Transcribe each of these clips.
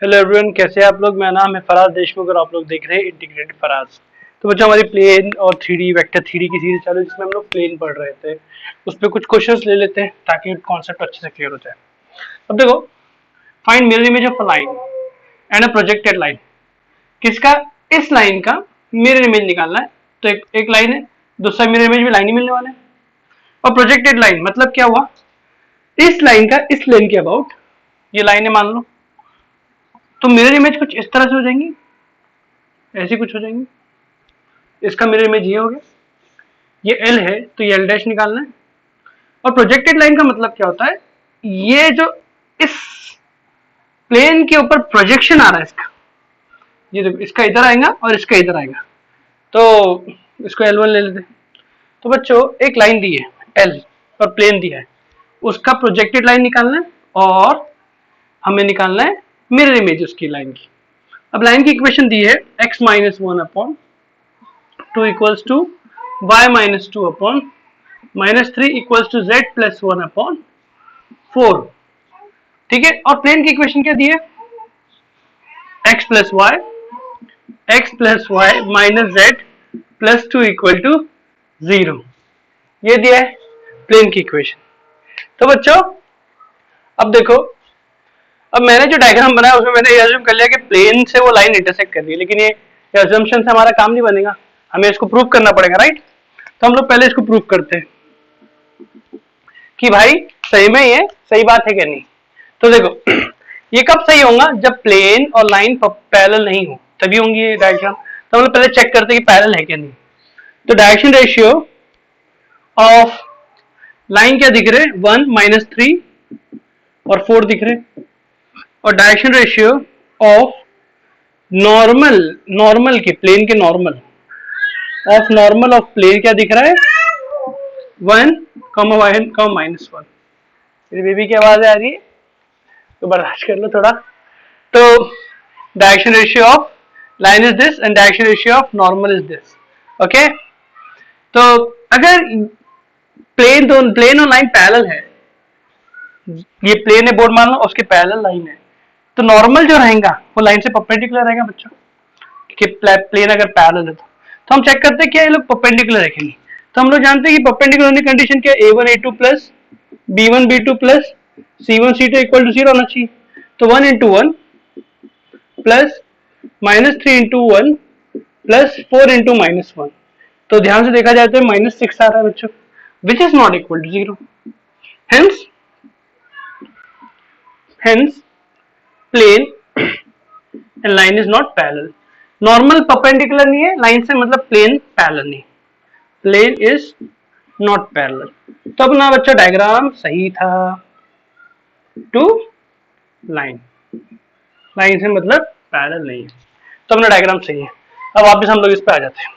Hello everyone, कैसे हैं आप लोग। मेरा नाम है फराज देशमुख और आप लोग देख रहे हैं इंटीग्रेटेड फराज। तो बच्चों, हमारी प्लेन और थ्री डी वेक्टर थ्री की सीरीज चालू है, जिसमें हम लोग प्लेन पढ़ रहे थे। उस पर कुछ क्वेश्चंस ले लेते हैं ताकि कॉन्सेप्ट अच्छे से क्लियर हो जाए। अब देखो, find mirror image of a line and a projected line. किसका? इस लाइन का मिरर इमेज निकालना है। तो एक लाइन है, दूसरा मिरर इमेज भी लाइन ही मिलने वाला है। और प्रोजेक्टेड लाइन मतलब क्या हुआ? इस लाइन का इस लेन के अबाउट ये लाइन है मान लो, तो मिरर इमेज कुछ इस तरह से हो जाएंगी, ऐसी कुछ हो जाएंगी। इसका मिरर इमेज ये हो गया, ये एल है तो ये एल डैश निकालना है। और प्रोजेक्टेड लाइन का मतलब क्या होता है? ये जो इस प्लेन के ऊपर प्रोजेक्शन आ रहा है इसका, ये देखो, इसका इधर आएगा और इसका इधर आएगा, तो इसको L1 ले लेते हैं। तो बच्चों, एक लाइन दी है एल और प्लेन दिया है, उसका प्रोजेक्टेड लाइन निकालना है और हमें निकालना है मिरर इमेज उसकी लाइन की। अब लाइन की इक्वेशन दी है x minus one upon two equals to y minus two upon minus three equals to z plus one upon four. ठीक है, और प्लेन की इक्वेशन क्या दी है? x plus y minus z plus two equal to zero, ये दिया है प्लेन की इक्वेशन। तो बच्चों, अब देखो, अब मैंने जो डायग्राम बनाया उसमें मैंने ये अज्यूम कर लिया कि प्लेन से वो लाइन इंटरसेक्ट कर रही है, लेकिन ये अज्यूमशन से हमारा काम नहीं बनेगा, हमें इसको प्रूव करना पड़ेगा, राइट। तो हम लोग पहले इसको प्रूव करते हैं कि भाई सही में ये सही बात है क्या नहीं। तो देखो, ये कब सही होगा? जब प्लेन और लाइन पैरेलल नहीं हो, तभी होंगी ये डायरेक्शन। तो हम लोग पहले चेक करते हैं कि पैरेलल है क्या नहीं। तो डायरेक्शन रेशियो ऑफ लाइन क्या दिख रहे? वन माइनस थ्री और फोर दिख रहे। और direction ratio of normal normal के प्लेन के नॉर्मल ऑफ प्लेन क्या दिख रहा है? One comma one comma minus one. मेरी बेबी की आवाज आ रही है तो बर्दाश्त कर लो थोड़ा। तो direction ratio of line is this and direction ratio of normal is this. Okay, तो अगर प्लेन और लाइन पैरेलल है, ये प्लेन है बोर्ड मान लो, उसके पैरेलल लाइन है, तो नॉर्मल जो रहेगा वो लाइन से परपेंडिकुलर रहेगा बच्चों, कि प्लेन अगर पैरेलल है तो हम चेक करते हैं क्या ये लोग परपेंडिकुलर रखेंगे। तो हम लोग जानते हैं कि परपेंडिकुलर होने की कंडीशन क्या है? a1 a2 plus b1 b2 plus c1 c2 equal to zero होना चाहिए। तो one into one plus minus three into one plus four into minus one. तो ध्यान से देखा जाए तो माइनस सिक्स आ रहा है बच्चों, which is not equal to zero. Hence hence plane and line is not parallel. Normal perpendicular नहीं है लाइन से, मतलब प्लेन पैरेलल नहीं, प्लेन इज नॉट पैरेलल। तो अपना बच्चा डायग्राम सही था टू लाइन, लाइन से मतलब पैरेलल नहीं है, तो अपना डायग्राम सही है। अब वापस हम लोग इस पे आ जाते हैं।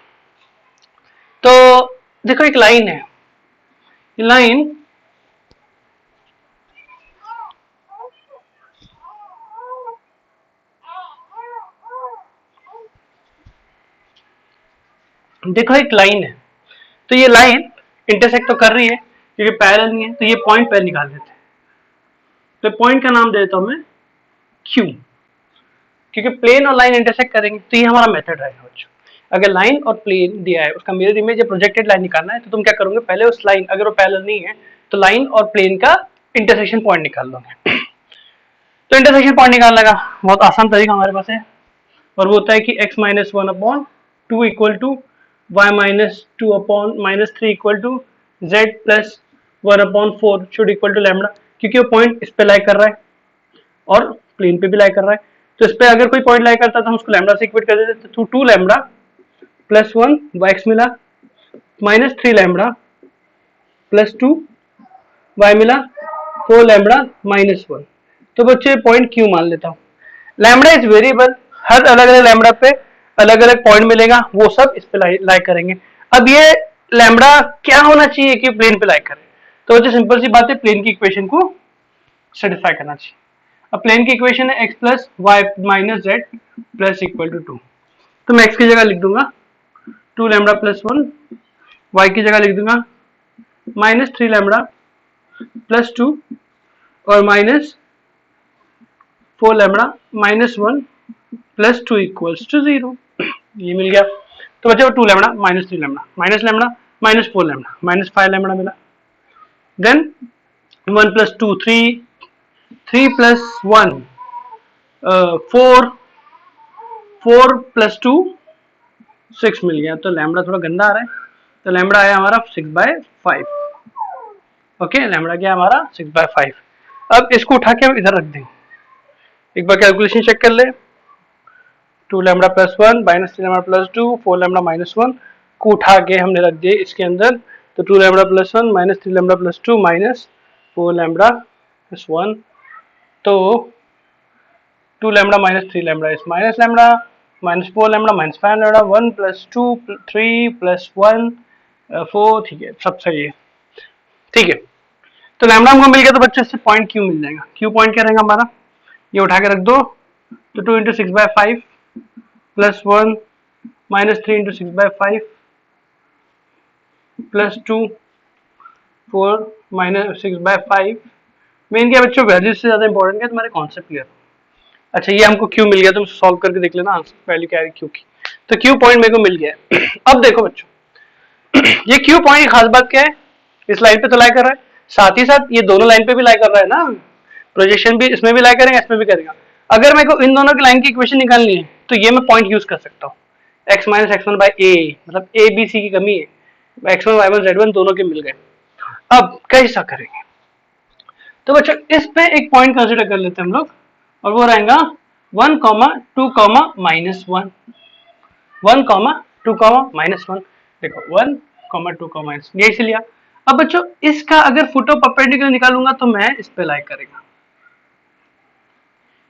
तो देखो, एक लाइन है, लाइन देखो, एक लाइन है, तो ये लाइन इंटरसेक्ट तो कर रही है क्योंकि पैरेलल नहीं है, तो ये पॉइंट पे निकाल देते हैं। तो पॉइंट का नाम दे देता हूं मैं क्यू, क्योंकि प्लेन और लाइन इंटरसेक्ट करेंगे, तो ये हमारा मेथड रहेगा बच्चों। अगर लाइन और प्लेन दिया है, उसका मिरर इमेज या प्रोजेक्टेड लाइन निकालना है, तो तुम क्या करोगे? पहले उस लाइन, अगर वो पैरेलल नहीं है तो लाइन और प्लेन का इंटरसेक्शन पॉइंट निकाल लोगे। तो इंटरसेक्शन पॉइंट निकालने का बहुत आसान तरीका हमारे पास है, और वो होता है कि x minus one upon two equal to y minus two upon minus three equal to z plus one upon four should equal to lambda, क्योंकि वो पॉइंट इस पे लाई कर रहा है और प्लेन पे भी लाई कर रहा है। तो इस पे अगर कोई पॉइंट लाई करता है तो हम उसको लैम्डा से इक्वेट कर देते, तो two lambda plus one x मिला, minus three lambda plus two y मिला, फोर लैम्डा माइनस वन। तो बच्चे पॉइंट क्यू मान लेता हूँ। लैम्डा इज वेरिएबल, हर अलग अलग लैम्डा पे अलग अलग पॉइंट मिलेगा, वो सब इस पे लाई करेंगे। अब ये लैम्डा क्या होना चाहिए कि प्लेन पे लाई करे? तो बच्चे सिंपल सी बात है, प्लेन की इक्वेशन को सेटिस्फाई करना चाहिए। अब प्लेन की इक्वेशन है x plus y minus z plus equal to two, तो मैं x की जगह लिख दूंगा two lambda plus one, y की जगह लिख दूंगा minus three lambda plus two और minus 4 lambda minus 1 plus 2 equals to 0, ये मिल गया। तो बच्चे 2 lambda minus 3 lambda minus 4 lambda minus 5 lambda मिला। देन 1 प्लस 2 3, 3 प्लस 1 4, 4 प्लस 2 6 मिल गया। तो लैम्बडा थोड़ा गंदा आ रहा है, तो लैम्बडा आया हमारा 6/5। ओके, लैम्बडा क्या हमारा 6/5। अब इसको उठा के हम इधर रख देंगे, एक बार कैलकुलेशन चेक कर ले। 2 lambda plus 1 minus 3 lambda plus 2 4 lambda minus 1 को उठा के हमने रख दिए इसके अंदर। तो 2 lambda plus 1 minus 3 lambda plus 2 minus 4 lambda plus 1। तो 2 लैम्बडा माइनस 3 लैम्बडा इस minus lambda minus 4 lambda minus 5 lambda 1 plus 2 3 plus 1 4। ठीक है, सब सही है। ठीक है, तो लैम्बडा हमको मिल गया। तो बच्चे इससे पॉइंट क्यू मिल जाएगा। क्यू पॉइंट क्या रहेगा हमारा, ये उठा के रख दो। तो 2 into 6/5 plus 1 minus 3 into 6/5 plus 2 4 minus 6/5। Main क्या बच्चों, वैल्यू से ज्यादा इंपॉर्टेंट है तुम्हारे कॉन्सेप्ट क्लियर। अच्छा, ये हमको क्यू मिल गया, तुम सॉल्व करके देख लेना वैल्यू क्या है क्यू की। तो क्यू पॉइंट मेरे को मिल गया है। अब देखो बच्चों, ये क्यू पॉइंट की खास बात क्या है, इस लाइन पे तो लाई कर रहा है, साथ ही साथ ये दोनों लाइन पे भी लाई कर रहा है ना। प्रोजेक्शन भी इसमें भी लाई करेगा, इसमें भी करेगा। अगर मेरे को इन दोनों की लाइन की इक्वेशन निकालनी है तो ये मैं पॉइंट यूज कर सकता हूँ, x minus x one by a, मतलब ए बी सी की कमी है, x1 y1 z1 दोनों के मिल गए। अब कैसा करेंगे, तो बच्चों इस पे एक पॉइंट कंसिडर कर लेते हैं हम लोग, और वो रहेगा 1, 2, -1, 1, 2, -1। देखो 1, 2, -1 ये इसे लिया। अब बच्चों इसका अगर फुट ऑफ परपेंडिकुलर निकालूंगा तो मैं इस पे लाइक करेगा,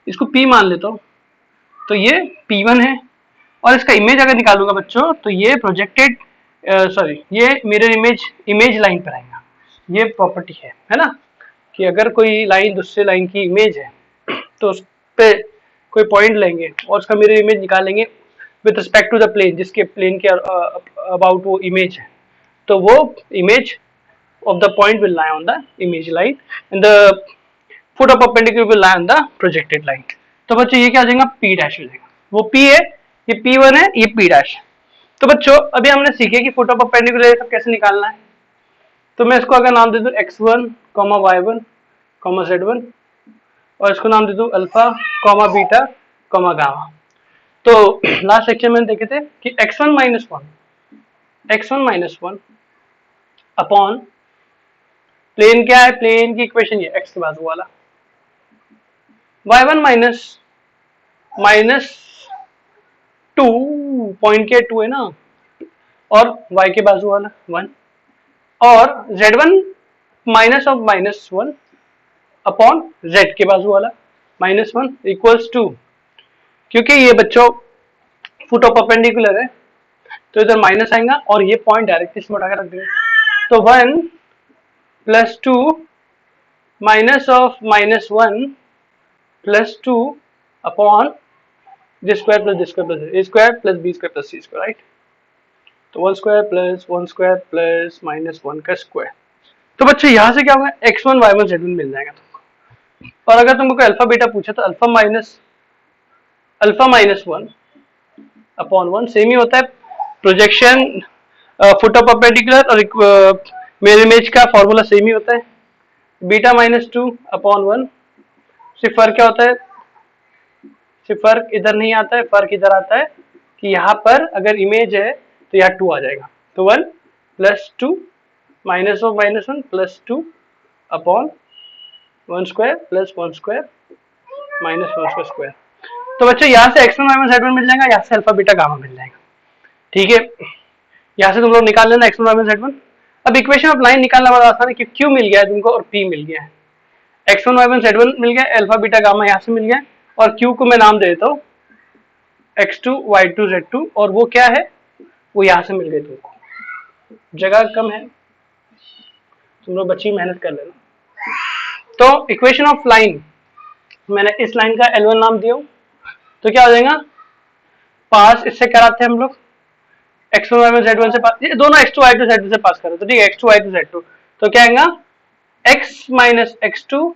इसको P मान लेता हूँ, तो ये P1 है। और इसका इमेज अगर निकालूंगा बच्चों तो ये प्रोजेक्टेड सॉरी ये मिरर इमेज लाइन पर आएगा। ये प्रॉपर्टी है ना, कि अगर कोई लाइन दूसरे लाइन की इमेज है तो उस पे कोई पॉइंट लेंगे और उसका मिरर इमेज निकालेंगे with respect to the plane, जिसके प्लेन के अबाउट वो इमेज है, तो वो image of the point will lie on the image line and the foot of perpendicular will lie on the projected line. तो बच्चों ये क्या हो जाएगा, P डैश हो जाएगा। वो P है, ये P1 है, ये P डैश। तो बच्चों अभी हमने सीखे कि फुट ऑफ परपेंडिकुलर सब कैसे निकालना है। तो मैं इसको अगर नाम दे दूं x1, y1, z1, और इसको नाम दे दूं अल्फा, बीटा, गामा। तो लास्ट सेक्शन में देखे थे कि x1 माइनस 1 अपॉन प्लेन क्या है, प्लेन की इक्वेशन ये x के बाजू वाला, y1 माइनस 2 पॉइंट के 2 है ना, और y के बाजू वाला 1, और z1 -1 अपॉन z के बाजू वाला -1 इक्वल्स टू, क्योंकि ये बच्चों फुट ऑफ परपेंडिकुलर है तो इधर माइनस आएगा और ये पॉइंट डायरेक्टली इसमें उठा के रख देंगे। तो 1 plus 2 minus of -1 plus 2 upon this square plus this square plus a square plus b square plus c square, right. तो 1 स्क्वायर प्लस 1 स्क्वायर प्लस -1 का स्क्वायर। तो बच्चों यहाँ से क्या होगा, x1 y1 z1 मिल जाएगा तुमको। और अगर तुमको अल्फा बीटा पूछा तो अल्फा माइनस 1 अपॉन 1 सेम ही होता है, प्रोजेक्शन फुट ऑफ परपेंडिकुलर और मिरर इमेज का फॉर्मूला सेम ही होता है, बीटा -2 अपॉन 1। सिर्फ फर्क क्या होता है, सिर्फ फर्क इधर नहीं आता है, फर्क इधर आता है कि यहाँ पर अगर इमेज है तो यहाँ 2 आ जाएगा। तो 1 plus 2 minus of -1 plus 2 upon 1 square plus 1 square minus 1 का स्क्वायर। तो बच्चों यहाँ से x1 y1 z1 मिल जाएगा, यहाँ से अल्फा बीटा गामा मिल जाएगा। ठीक है, यहाँ से तुम लोग निकाल लेना x1 y1 z1। अब इक्वेशन ऑफ लाइन निकालना बड़ा आसान है कि q मिल गया है तुमको और p मिल गया है, x1 y1 z1 मिल गया, अल्फा बीटा गामा यहाँ से मिल गया, और q को मैं नाम दे देता हूँ x2 y2 z2, और वो क्या है, वो यहाँ से मिल गई तुमको। जगह कम है, तुम लोग बच्ची मेहनत कर लेना। तो इक्वेशन ऑफ लाइन, मैंने इस लाइन का L1 नाम दिया, तो क्या हो जाएगा, पास इससे कराते हैं हम लोग, x1 y1 z1 से पास, ये दोनों x2 y2 z2 से पास करो, तो ठीक है x2 y2 z2, तो क्या आएगा x minus x2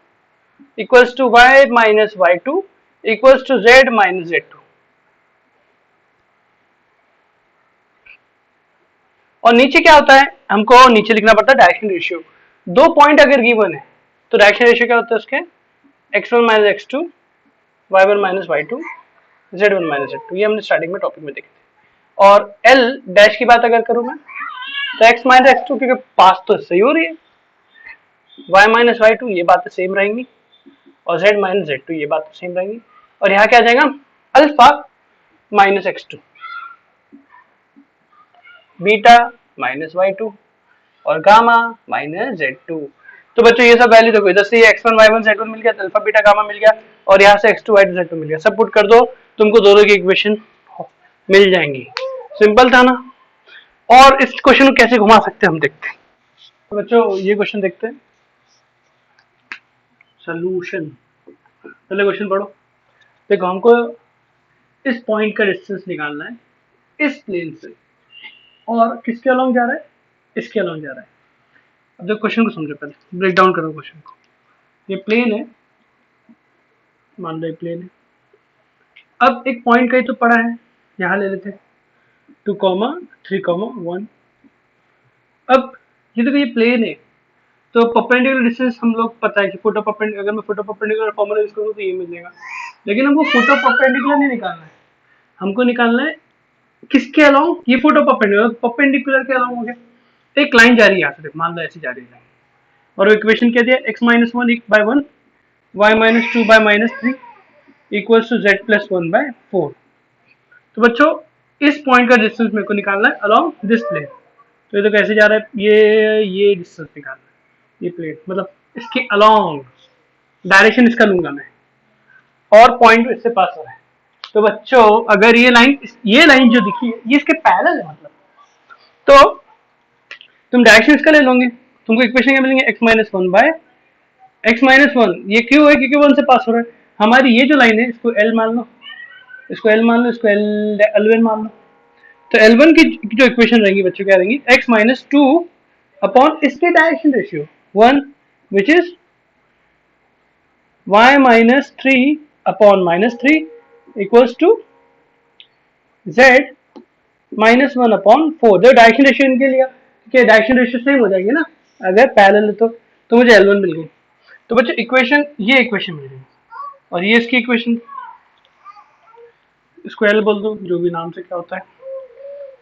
equals to y minus y2 equals to z minus z2। और नीचे क्या होता है, हमको नीचे लिखना पड़ता है डायरेक्शन रेशियो। दो पॉइंट अगर गिवन है तो डायरेक्शन रेशियो क्या होता है उसके, x1 minus x2, y1 minus y2, z1 minus z2। ये हमने स्टार्टिंग में टॉपिक में देखे थे। और l डैश की बात अगर करूं मैं तो x माइनस x2 क्योंकि पास तो सही हो रही है, y माइनस y2 ये बातें सेम रहेंगी, और z माइनस z2 ये बातें सेम रहेंगी। और यहाँ क्या आ जाएगा, alpha minus x2, beta minus y2 और गामा माइनस z2। तो बच्चों ये सब वैल्यू देखो, इधर से ये x1 y1 z1 मिल गया, अल्फा बीटा गामा मिल गया, और यहाँ से x2 y2 z2 मिल गया। सब पुट कर दो, तुमको दोनों की इक्वेशन मिल जाएंगी। सिंपल था ना। और इस क्वेश्चन को कैसे घुमा सकते हैं हम देखते हैं। तो बच्चों ये क्वेश्चन देखते हैं, सोल्यूशन। पहले क्वेश्चन पढ़ो। देखो हमको इस पॉइंट का डिस्टेंस निकालना है इस प्लेन से, और किसके अलोंग जा रहा है, इसके अलोंग जा रहा है। अब देखो क्वेश्चन को समझो, पहले ब्रेक डाउन करो क्वेश्चन को। ये प्लेन है, मान लो ये प्लेन है। अब एक पॉइंट का ही तो पड़ा है, यहाँ ले लेते हैं 2, 3, 1। अब ये देखो ये प्लेन है, तो परपेंडिकुलर डिस्टेंस हम लोग पता है कि फोटो परपेंडिकुलर, अगर मैं फोटो परपेंडिकुलर फॉर्मूला यूज करूँ तो ये मिल जाएगा। लेकिन हमको फोटो परपेंडिकुलर नहीं निकालना है, हमको निकालना है किसके अलोंग, ये फोटो परपेंडिकुलर के अलोंग हो गया। एक लाइन जा रही है यहाँ से, मान लो ऐसी जा रही है लाइन, और इक्वेशन क्या दिया, x minus 1/1 y minus 2/-3 equals to z plus 1/4। तो बच्चों इस पॉइंट का डिस्टेंस मेरे को निकालना है अलोंग दिस प्लेन। तो ये तो कैसे जा रहा है, ये डिस्टेंस निकालना है, ये प्लेन मतलब इसके अलोंग, डायरेक्शन इसका लूंगा मैं, और पॉइंट इससे पास हो रहा है। तो बच्चों अगर ये लाइन जो दिखी है ये इसके पैरेलल है, मतलब तो तुम डायरेक्शन इसका ले लोगे, तुमको इक्वेशन क्या मिलेंगे, x माइनस 1/x-1। ये क्यों है, क्योंकि 1 से पास हो रहा है। हमारी ये जो लाइन है इसको L मान लो, इसको L मान लो, इसको L1 मान लो। तो L1 की जो इक्वेशन रहेंगी बच्चों क्या रहेंगी, x माइनस 2 अपॉन इसके direction ratio 1 which is y minus 3 upon -3 equals to z minus 1 upon 4। जो डायरेक्शन रेशियो इनके लिया, ठीक डायरेक्शन रेशियो सेम हो जाएगी ना अगर पैरेलल है तो मुझे L1 मिल गई। तो बच्चों इक्वेशन, ये इक्वेशन मिल गई, और ये इसकी इक्वेशन, इसको L बोल दो जो भी नाम से क्या होता है।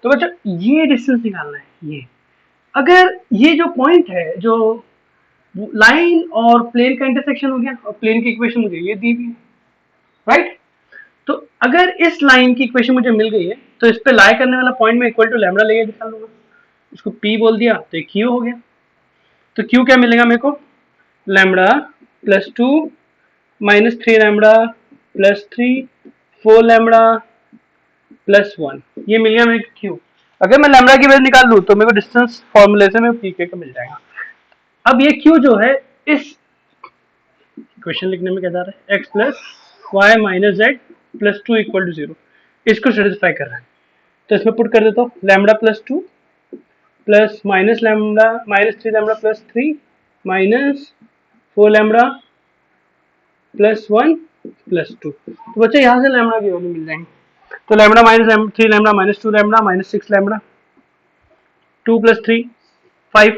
तो बच्चों ये डिस्टेंस निकालना है। ये अगर ये जो पॉइंट है, जो लाइन और प्लेन का इंटरसेक्शन हो गया, और प्लेन की इक्वेशन मुझे ये दी हुई है, राइट। तो अगर इस लाइन की इक्वेशन मुझे मिल गई है तो इस पे लाई करने वाला पॉइंट में इक्वल टू लैम्डा लेके निकाल लूंगा, इसको P बोल दिया तो ये Q हो गया। तो Q क्या मिलेगा मेरे को, lambda plus 2 minus 3 lambda plus 3 4 lambda plus 1, ये मिल गया मेरे Q। अगर मैं लैम्डा की वैल्यू निकाल लूँ तो मेरे को डिस्टेंस फॉर्मूले से मेरे पीके का मिल जाएगा। अब ये Q जो है इस इक्वेशन लिखने में क्या जा रहा है, x plus y minus z plus 2 equal to 0, इसको सेटिस्फाई कर रहा है। तो इसमें पुट कर देता हूँ lambda plus 2 plus minus lambda minus 3 lambda plus 3 minus 4 lambda plus 1 plus 2। तो बच्चे यहाँ से लैम्डा की वैल्यू मिल जाएंगे। तो lambda minus 3 lambda minus 2 lambda minus 6 lambda 2 plus 3 5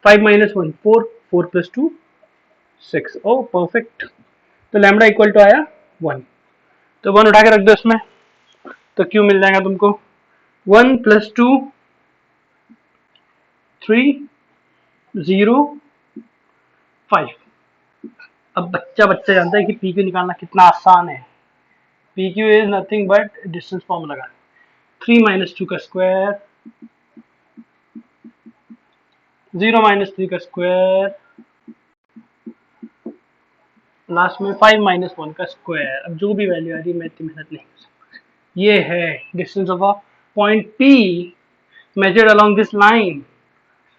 5 minus 1 4 4 plus 2 6। ओ परफेक्ट। तो लैम्डा इक्वल टू आया 1। तो 1 उठा के रख दो इसमें, तो क्यू मिल जाएगा तुमको 1 प्लस 2 3 0 5। अब बच्चा जानता है कि पी क्यू निकालना कितना आसान है। P Q is nothing but distance formula का 3 माइनस 2 का स्क्वायर 0 माइनस 3 का स्क्वायर लास्ट में 5 माइनस 1 का स्क्वायर। अब जो भी वैल्यू आ रही है मैं इतनी मेहनत नहीं कर सकता। ये है distance of a point P measured along this line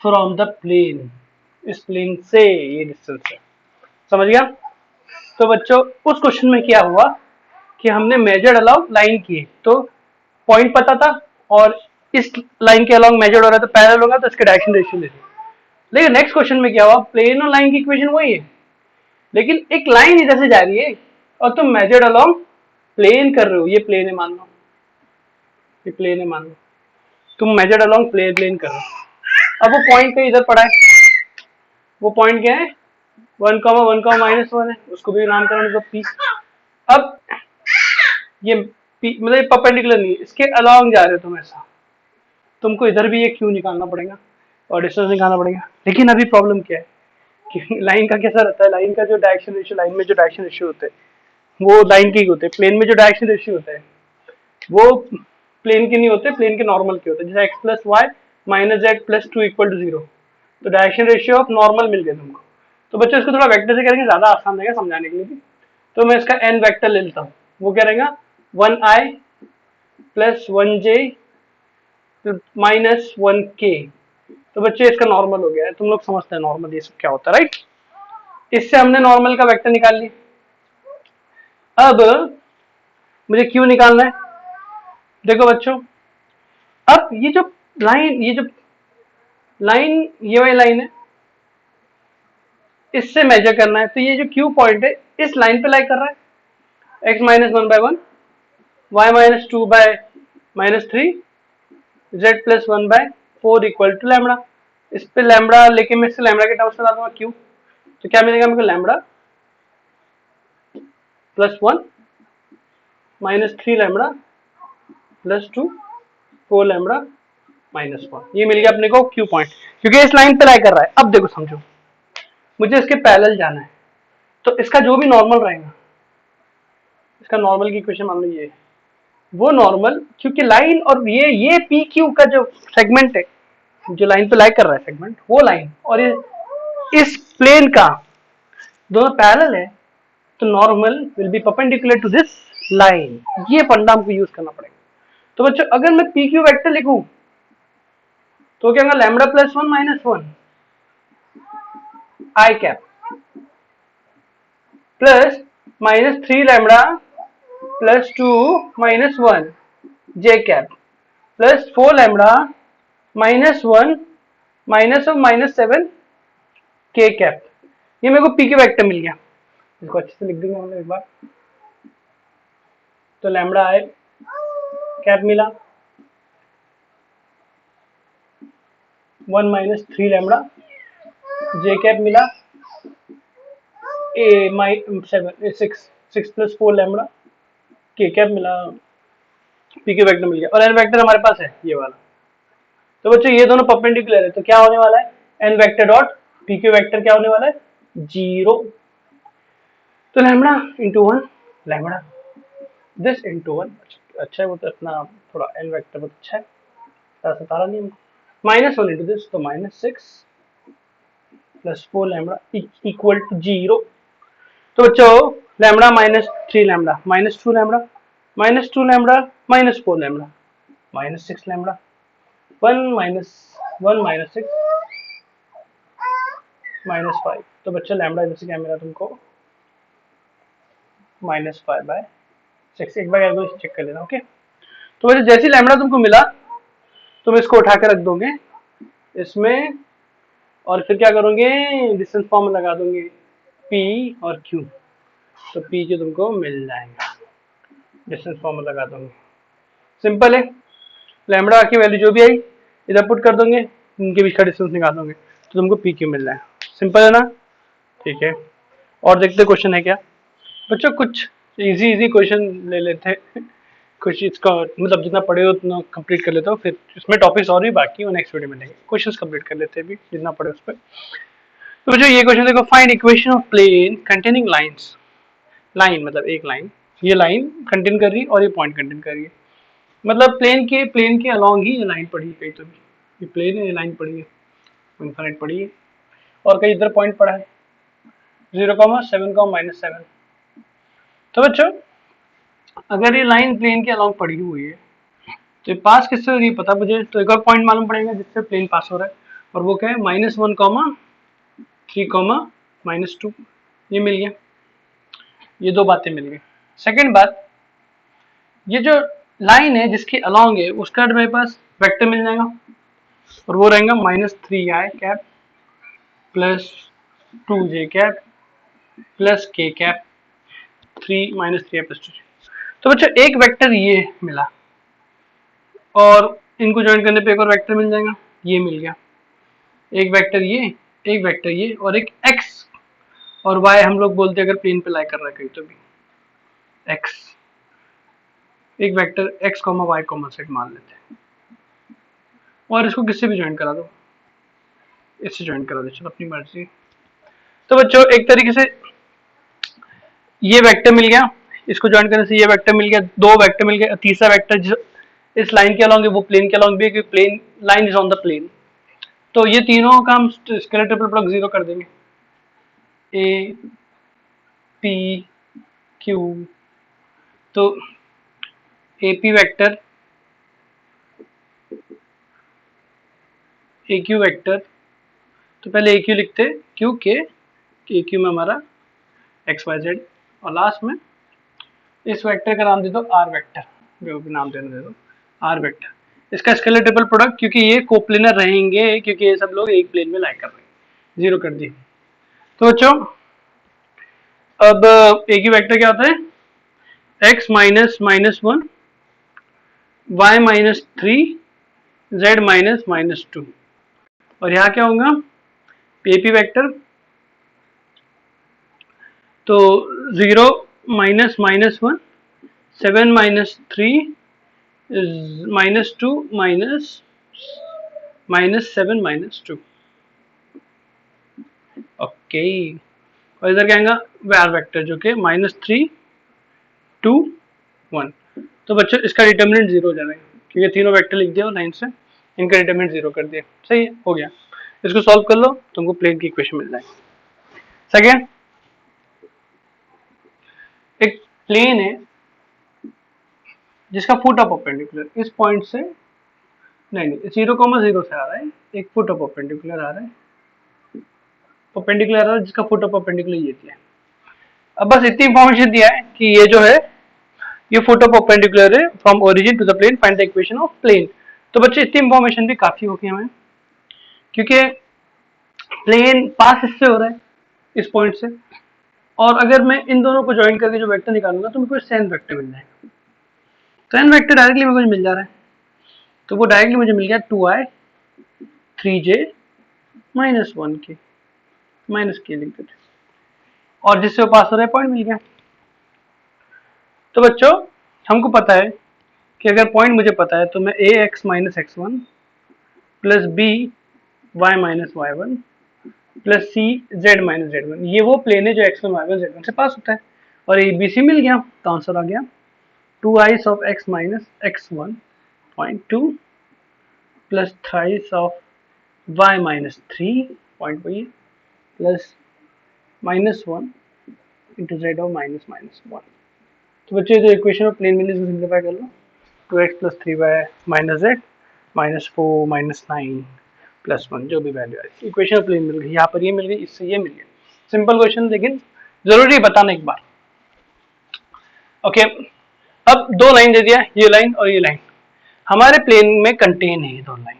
from the plane. इस प्लेन से ये डिस्टेंस है, समझ गया। तो बच्चों उस क्वेश्चन में क्या हुआ कि हमने मेजर्ड अलोंग लाइन की, तो पॉइंट पता था और इस लाइन के अलोंग मेजर्ड हो रहा था, पैरेलल होगा तो इसके डायरेक्शन रेशियो ले ली। लेकिन नेक्स्ट क्वेश्चन में क्या हुआ, प्लेन और लाइन की इक्वेशन वही है, लेकिन एक लाइन इधर से जा रही है और तुम मेजर्ड अलोंग प्लेन कर रहे हो, ये प्लेन है मान लो, ये प्लेन है मान लो, तुम मेजर्ड अलोंग प्लेन कर रहे हो। अब वो पॉइंट कहीं इधर पड़ा है, वो पॉइंट क्या है 1,1,-1 है, उसको भी नामकरण दो पी। अब ये पी मतलब ये परपेंडिकुलर नहीं है, इसके अलोंग जा रहे हो तुम ऐसा, तुमको इधर भी ये क्यू निकालना पड़ेगा और डिस्टेंस निकालना पड़ेगा। लेकिन अभी प्रॉब्लम क्या है कि लाइन का कैसा रहता है, लाइन का जो डायरेक्शन रेशियो, लाइन में जो डायरेक्शन रेशियो होते हैं वो लाइन के ही होते हैं, प्लेन में जो डायरेक्शन रेशियो होता है वो प्लेन के नहीं होते, प्लेन के नॉर्मल के होते हैं। जैसे x plus y minus z plus two equal to zero, तो डायरेक्शन रेशियो ऑफ नॉर्मल मिल गया तुमको। तो बच्चों इसको थोड़ा वेक्टर से करेंगे, ज्यादा आसान रहेगा समझाने के लिए भी। तो मैं इसका एन वेक्टर ले लेता हूँ, वो क्या रहेगा 1i plus 1j minus 1k। तो बच्चे इसका नॉर्मल हो गया है, तुम लोग समझते हैं नॉर्मल ये सब क्या होता है, राइट। इससे हमने नॉर्मल का वेक्टर निकाल लिया। अब मुझे क्यों निकालना है, देखो बच्चों, अब ये जो लाइन, ये जो लाइन, ये वाली लाइन है, इससे मेजर करना है। तो ये जो क्यू पॉइंट है इस लाइन पे लाई कर रहा है, x minus 1/1, y minus 2/-3, z plus 1/4 equal to lambda. इस पे लैम्बडा लेके मैं इससे लैम्बडा के टर्म्स में ला दूंगा क्यू, तो क्या मिलेगा मेरे को lambda plus 1 minus 3 lambda plus 2 4 lambda minus 1, ये मिल गया अपने को क्यू पॉइंट, क्योंकि इस लाइन पे लाई कर रहा है। अब देखो समझो, मुझे इसके पैरेलल जाना है, तो इसका जो भी नॉर्मल रहेगा, इसका नॉर्मल की इक्वेशन मान लो ये, वो नॉर्मल, क्योंकि लाइन और ये पी क्यू का जो सेगमेंट है, जो लाइन पे लाई कर रहा है सेगमेंट, वो लाइन और ये इस प्लेन का दोनों पैरेलल है, तो normal will be perpendicular to this line. ये फंडा हमको यूज करना पड़ेगा। तो बच्चों अगर मैं पी क्यू वेक्टर लिखूं तो क्या होगा, lambda plus 1 minus 1 I cap plus minus 3 lambda plus 2 minus 1 J cap plus 4 lambda minus 1 minus of minus 7 के कैप। ये मेरे को पी के वेक्टर मिल गया, इसको अच्छे से लिख देंगे हम लोग एक बार। तो लैम्बडा आई कैप मिला 1 माइनस 3 लैम्बडा, जे कैप मिला ए माइ 6 प्लस 4 लैम्बडा, के कैप मिला, पी के वेक्टर मिल गया, और एन वेक्टर हमारे पास है ये वाला। तो बच्चों ये दोनों परपेंडिकुलर है, तो क्या होने वाला है, n vector dot P Q vector क्या होने वाला है, 0। तो lambda into 1 lambda this into 1, अच्छा है वो तो अपना थोड़ा एन वेक्टर बहुत अच्छा है, सतारा नहीं हमको, माइनस 1 इंटू दिस, तो minus 6 plus 4 lambda equal to 0। तो बच्चों lambda minus 3 lambda minus 2 lambda minus 2 lambda minus 4 lambda minus 6 lambda, 1 minus 6 minus 5। तो बच्चा लैम्बडा इधर से क्या मिला तुमको, -5/6। एक बार कैलकुलेशन चेक कर लेना, ओके। तो वैसे जैसे लैम्बडा तुमको मिला तुम इसको उठा कर रख दोगे इसमें, और फिर क्या करोगे, डिस्टेंस फॉर्म लगा दोगे P और Q, तो P जो तुमको मिल जाएगा, डिस्टेंस फॉर्म लगा दोगे, सिंपल है। लैम्बडा की वैल्यू जो भी आई इधर पुट कर दोगे, इनके बीच का डिस्टेंस निकाल दोगे, तो तुमको पी क्यू मिल जाएगा, सिंपल है ना, ठीक है। और देखते क्वेश्चन है क्या बच्चों, कुछ इजी इजी क्वेश्चन ले लेते हैं, कुछ इसका मतलब जितना पढ़े हो उतना कंप्लीट कर लेता हूँ, फिर इसमें टॉपिक्स और भी बाकी है, नेक्स्ट वीडियो में लेंगे, क्वेश्चंस कंप्लीट कर लेते हैं अभी जितना पढ़े उस पर। तो बच्चों ये क्वेश्चन देखो, find equation of plane containing lines, line मतलब एक लाइन, ये लाइन कंटेन कर रही है और ये पॉइंट कंटेन कर रही है, मतलब प्लेन के अलोंग ही ये लाइन पड़ी है, कहीं तो भी ये प्लेन है, ये लाइन पड़ी है, इनफाइनाइट पड़ी है, और कहीं इधर पॉइंट पड़ा है 0, 7, -7। तो बच्चों अगर ये लाइन प्लेन के अलोंग पड़ी हुई है तो ये पास किससे हो रही है पता मुझे, तो एक और पॉइंट मालूम पड़ेगा जिससे प्लेन पास हो रहा है, और वो क्या है -1, 3, -2, ये मिल गया, ये दो बातें मिल गई। सेकेंड बात, ये जो लाइन है जिसके अलोंग है उसका मेरे पास वेक्टर मिल जाएगा, और वो रहेगा -3i cap plus 2j cap plus k cap 3 -3i plus 2j। तो बच्चों एक वेक्टर ये मिला और इनको ज्वाइन करने पे एक और वेक्टर मिल जाएगा, ये मिल गया। एक वेक्टर ये, एक वेक्टर ये और एक x और y हम लोग बोलते हैं अगर प्लेन पे लाई कर रहा है कहीं तो भी x, एक वेक्टर x, y, z मान लेते हैं और इसको किससे भी ज्वाइन करा दो, इससे ज्वाइन करा दो, चलो अपनी मर्जी। तो बच्चों एक तरीके से ये वेक्टर मिल गया, इसको ज्वाइन करने से ये वेक्टर मिल गया, दो वेक्टर मिल गया, तीसरा वेक्टर जो इस लाइन के अलॉन्ग है वो प्लेन के अलॉन्ग भी है क्योंकि plane line is on the plane. तो ये तीनों का हम स्केलर ट्रिपल प्रोडक्ट 0 कर देंगे, ए पी क्यू। तो a p vector a q vector, तो पहले ए क्यू लिखते क्यू के, ए क्यू में हमारा एक्स वाई जेड और लास्ट में इस वेक्टर का नाम दे दो आर वेक्टर, जो भी नाम देना दे दो आर वेक्टर। इसका स्केलर ट्रिपल प्रोडक्ट क्योंकि ये कोप्लेनर रहेंगे क्योंकि ये सब लोग एक प्लेन में लाई कर रहे हैं, 0 कर दिए। तो बच्चों अब एक ही वेक्टर क्या होता है, x minus minus 1, y minus 3, z minus minus 2 और यहाँ क्या होगा पी वेक्टर, तो 0 minus minus 1, 7 minus 3, minus 2 minus minus 7 minus 2। Okay और इधर क्या आएगा वार वेक्टर जो कि -3 2 1। तो बच्चों इसका डिटर्मिनेंट 0 हो जाएगा क्योंकि तीनों वेक्टर लिख दिया लाइन से, इनका डिटर्मिनेंट 0 कर दिया। सही है, हो गया। इसको सॉल्व कर लो तुमको प्लेन की इक्वेशन मिल जाएगी। सेकेंड, एक प्लेन है जिसका फुट ऑफ परपेंडिकुलर इस पॉइंट से नहीं 0,0 से आ रहा है, एक फुट ऑफ परपेंडिकुलर आ रहा है, परपेंडिकुलर आ रहा है जिसका फुट ऑफ परपेंडिकुलर ये दिया है। अब बस इतनी इंफॉर्मेशन दिया है कि ये जो है ये फुट ऑफ परपेंडिकुलर है from origin to the plane, find the equation of plane. तो बच्चे इतनी इंफॉर्मेशन भी काफी होगी हमें क्योंकि प्लेन पास इससे हो रहा है इस पॉइंट से, और अगर मैं इन दोनों को ज्वाइन करके जो वेक्टर निकालूंगा तो मुझे सेन वेक्टर मिल जाएगा। सेन वेक्टर डायरेक्टली मुझे मिल जा रहा है, तो वो डायरेक्टली मुझे मिल गया 2i 3j माइनस 1 के माइनस के लिख देते और जिससे वो पास हो रहा है पॉइंट मिल गया। तो बच्चों हमको पता है कि अगर पॉइंट मुझे पता है तो मैं a x minus x one plus b y minus y one plus c z minus z one, ये वो प्लेन है जो x one y one z one से पास होता है और ए बी सी मिल गया। तो आंसर आ गया 2i of x minus x one point 2 plus thrice of y minus 3 point वही plus minus 1 into z of minus minus 1। तो बच्चे जो इक्वेशन ऑफ प्लेन मिली इसको सिंप्लीफाई कर लो, 2x plus 3y minus z minus 4 minus 9 plus 1 जो भी value आई, इक्वेशन ऑफ प्लेन मिल गई। यहाँ पर ये मिल गई, इससे ये मिल गया। सिंपल क्वेश्चन लेकिन जरूरी बताना एक बार। ओके अब दो लाइन दे दिया, ये लाइन और ये लाइन हमारे प्लेन में कंटेन है, ये दो लाइन,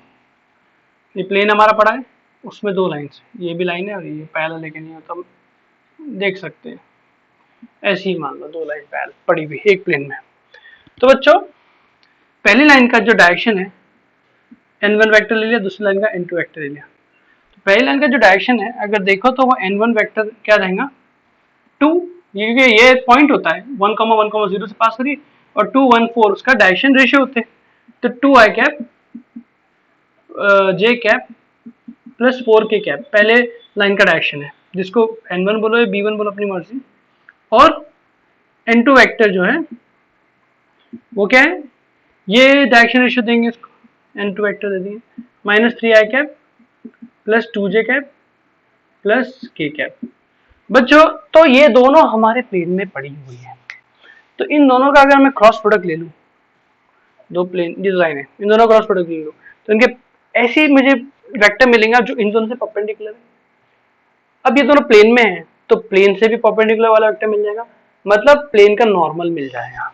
ये प्लेन हमारा पड़ा है उसमें दो लाइन ये भी लाइन है और ये पैरेलल लेकिन नहीं होता, हम देख सकते हैं ऐसे ही मान लो दो लाइन पैरेलल पड़ी हुई एक प्लेन में। तो बच्चों पहली लाइन का जो डायरेक्शन है n1 वेक्टर ले लिया, दूसरी लाइन का n2 वेक्टर ले लिया। तो पहली लाइन का जो डायरेक्शन है अगर देखो तो वो n1 वेक्टर क्या रहेगा 2, क्योंकि ये पॉइंट होता है 1,1,0 से पास करिए और 2 1 4 उसका डायरेक्शन रेशियो होते हैं। तो 2i cap j cap plus 4k cap पहले लाइन का डायरेक्शन है जिसको n1 बोलो या b1 बोलो अपनी मर्जी, और n2 वेक्टर जो है वो क्या है ये डायरेक्शन रेशियो देंगे इसको, n2 वेक्टर दे दिए minus 3i cap plus 2j cap plus k cap. बच्चों तो ये दोनों हमारे प्लेन में पड़ी हुई है, तो इन दोनों का अगर मैं क्रॉस प्रोडक्ट ले लूं, दो प्लेन डिजाइन है इन दोनों क्रॉस प्रोडक्ट ले लूं तो इनके ऐसे ही मुझे वेक्टर मिलेगा जो इन दोनों से परपेंडिकुलर है। अब ये दोनों प्लेन में है तो प्लेन से भी परपेंडिकुलर वाला वेक्टर मिल जाएगा, मतलब प्लेन का नॉर्मल मिल जाएगा।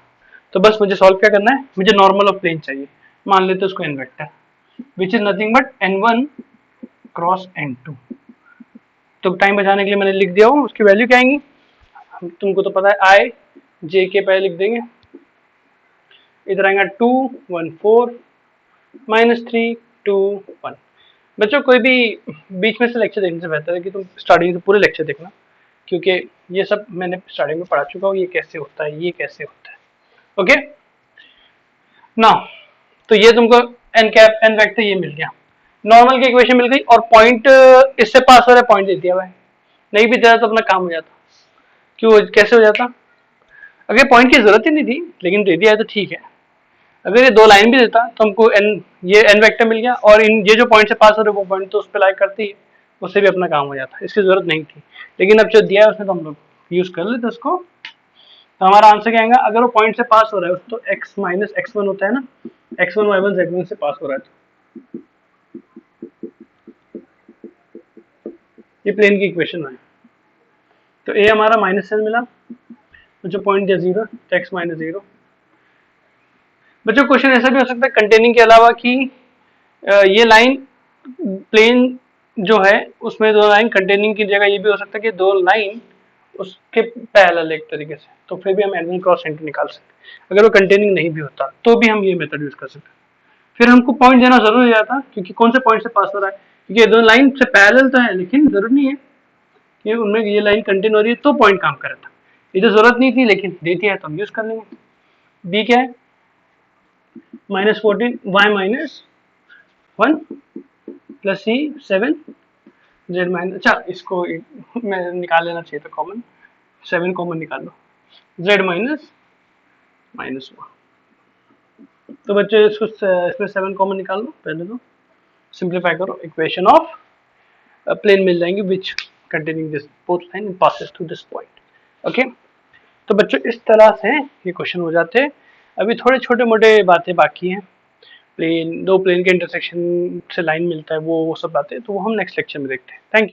तो बस मुझे सॉल्व क्या करना है, मुझे नॉर्मल ऑफ प्लेन चाहिए, मान लेते उसको n vector which is nothing but n1 cross n2। तो टाइम बचाने के लिए मैंने लिख दिया हूँ, उसकी वैल्यू क्या आएंगी तुमको तो पता है, i j के पहले लिख देंगे इधर आएगा 2 1 4 -3 2 1। बच्चों कोई भी बीच में से लेक्चर देखने से बेहतर है कि तुम स्टार्टिंग से पूरे लेक्चर देखना, क्योंकि ये सब मैंने स्टार्टिंग में पढ़ा चुका हूँ, ये कैसे होता है, ये कैसे होता है। ओके ना, तो ये तुमको एन कैप एन वेक्टर ये मिल गया, नॉर्मल की इक्वेशन मिल गई, और पॉइंट इससे पास हो रहा है, पॉइंट दे दिया भाई, नहीं भी दिया तो अपना काम हो जाता। क्यों, कैसे हो जाता? अगर पॉइंट की जरूरत ही नहीं थी लेकिन दे दिया है तो ठीक है। अगर ये दो लाइन भी देता तो हमको एन, ये एन वेक्टर मिल गया, और इन ये जो पॉइंट से पास हो रहे वो पॉइंट तो उस पर लाइक करती है, उससे भी अपना काम हो जाता, इसकी जरूरत नहीं थी। लेकिन अब जो दिया है उसमें तो हम लोग यूज कर लेते उसको। तो हमारा आंसर क्या आएगा, अगर वो पॉइंट से पास हो रहा है तो x माइनस x1 होता है ना, x1 y1 z1 से पास हो रहा है, तो ये प्लेन की इक्वेशन है। तो a हमारा -7 मिला, तो जो पॉइंट दिया 0 तो x माइनस 0। बच्चों क्वेश्चन ऐसा भी हो सकता है कंटेनिंग के अलावा कि ये लाइन प्लेन जो है उसमें दो लाइन कंटेनिंग की जगह ये भी हो सकता है कि दो लाइन उसके पैरेलल एक तरीके से, तो फिर भी हम एंगल क्रॉस सेंटर निकाल सकते। अगर वो कंटेनिंग नहीं भी होता तो भी हम ये मेथड यूज कर सकते। फिर हमको पॉइंट देना जरूरी हो जाता, क्योंकि कौन से पॉइंट से पास हो रहा है, क्योंकि ये दो लाइन से पैरेलल तो है लेकिन जरूरी नहीं है कि उनमें ये लाइन कंटेन हो रही है तो पॉइंट काम कर रहा था। ये तो जरूरत नहीं थी लेकिन देती है तो हम यूज कर लेंगे। बी क्या है, -14 y -1 प्लस सी 7 z माइनस, अच्छा इसको मैं निकाल लेना चाहिए था कॉमन, 7 कॉमन निकाल लो, z -1। तो बच्चे इसको इसमें 7 कॉमन निकाल लो, पहले तो सिंप्लीफाई करो, इक्वेशन ऑफ प्लेन मिल जाएंगे which containing this both line passes through this point. Okay, तो बच्चों इस तरह से ये क्वेश्चन हो जाते हैं। अभी थोड़े छोटे मोटे बातें बाकी हैं, प्लेन, दो प्लेन के इंटरसेक्शन से लाइन मिलता है, वो सब बातें तो वो हम नेक्स्ट लेक्चर में देखते हैं। Thank you.